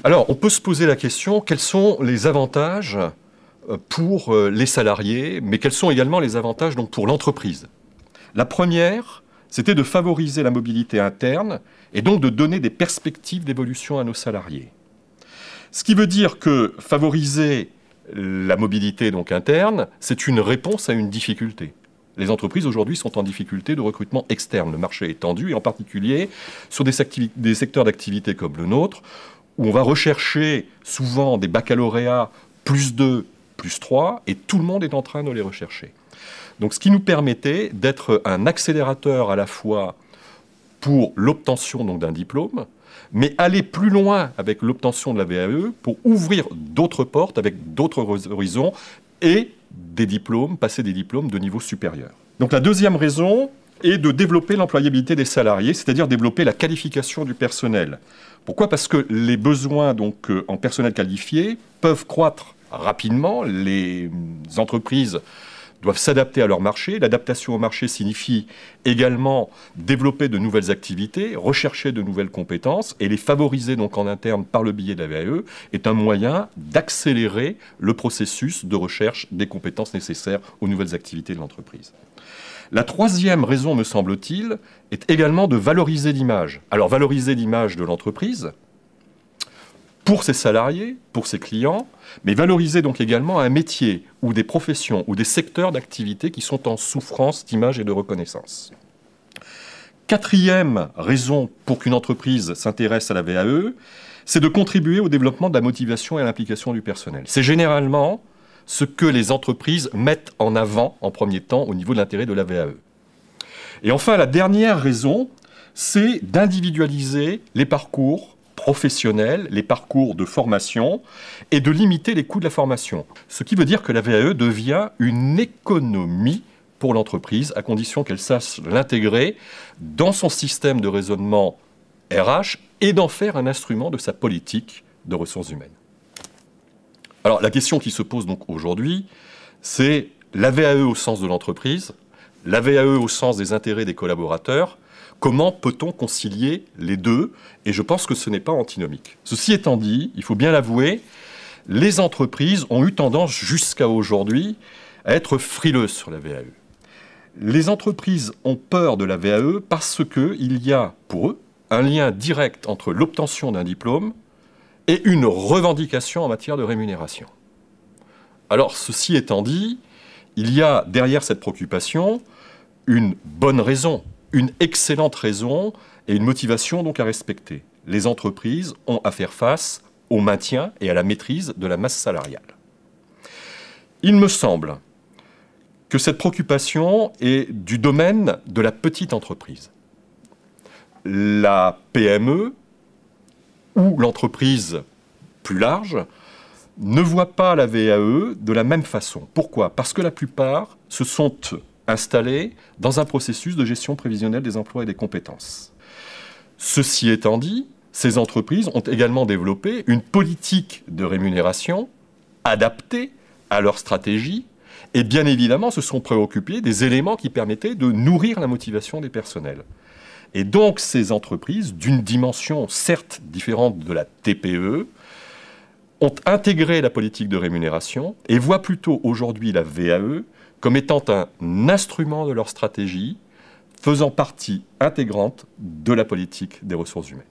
Alors, on peut se poser la question, quels sont les avantages pour les salariés, mais quels sont également les avantages donc, pour l'entreprise? La première, c'était de favoriser la mobilité interne et donc de donner des perspectives d'évolution à nos salariés. Ce qui veut dire que favoriser la mobilité donc interne, c'est une réponse à une difficulté. Les entreprises aujourd'hui sont en difficulté de recrutement externe. Le marché est tendu et en particulier sur des secteurs d'activité comme le nôtre, où on va rechercher souvent des baccalauréats +2, +3, et tout le monde est en train de les rechercher. Donc ce qui nous permettait d'être un accélérateur à la fois pour l'obtention d'un diplôme, mais aller plus loin avec l'obtention de la VAE pour ouvrir d'autres portes avec d'autres horizons et des diplômes, passer des diplômes de niveau supérieur. Donc la deuxième raison est de développer l'employabilité des salariés, c'est-à-dire développer la qualification du personnel. Pourquoi ? Parce que les besoins en personnel qualifié peuvent croître rapidement. Les entreprises doivent s'adapter à leur marché. L'adaptation au marché signifie également développer de nouvelles activités, rechercher de nouvelles compétences et les favoriser en interne par le biais de la VAE est un moyen d'accélérer le processus de recherche des compétences nécessaires aux nouvelles activités de l'entreprise. La troisième raison, me semble-t-il, est également de valoriser l'image. Alors, valoriser l'image de l'entreprise pour ses salariés, pour ses clients, mais valoriser donc également un métier ou des professions ou des secteurs d'activité qui sont en souffrance d'image et de reconnaissance. Quatrième raison pour qu'une entreprise s'intéresse à la VAE, c'est de contribuer au développement de la motivation et à l'implication du personnel. C'est généralement ce que les entreprises mettent en avant en premier temps au niveau de l'intérêt de la VAE. Et enfin, la dernière raison, c'est d'individualiser les parcours professionnels, les parcours de formation et de limiter les coûts de la formation. Ce qui veut dire que la VAE devient une économie pour l'entreprise à condition qu'elle sache l'intégrer dans son système de raisonnement RH et d'en faire un instrument de sa politique de ressources humaines. Alors, la question qui se pose donc aujourd'hui, c'est la VAE au sens de l'entreprise, la VAE au sens des intérêts des collaborateurs. Comment peut-on concilier les deux? Et je pense que ce n'est pas antinomique. Ceci étant dit, il faut bien l'avouer, les entreprises ont eu tendance jusqu'à aujourd'hui à être frileuses sur la VAE. Les entreprises ont peur de la VAE parce qu'il y a, pour eux, un lien direct entre l'obtention d'un diplôme et une revendication en matière de rémunération. Alors, ceci étant dit, il y a derrière cette préoccupation une bonne raison, une excellente raison et une motivation donc à respecter. Les entreprises ont à faire face au maintien et à la maîtrise de la masse salariale. Il me semble que cette préoccupation est du domaine de la petite entreprise. La PME ou l'entreprise plus large ne voit pas la VAE de la même façon. Pourquoi ? Parce que la plupart se sont installés dans un processus de gestion prévisionnelle des emplois et des compétences. Ceci étant dit, ces entreprises ont également développé une politique de rémunération adaptée à leur stratégie et bien évidemment se sont préoccupés des éléments qui permettaient de nourrir la motivation des personnels. Et donc ces entreprises, d'une dimension certes différente de la TPE, ont intégré la politique de rémunération et voient plutôt aujourd'hui la VAE comme étant un instrument de leur stratégie, faisant partie intégrante de la politique des ressources humaines.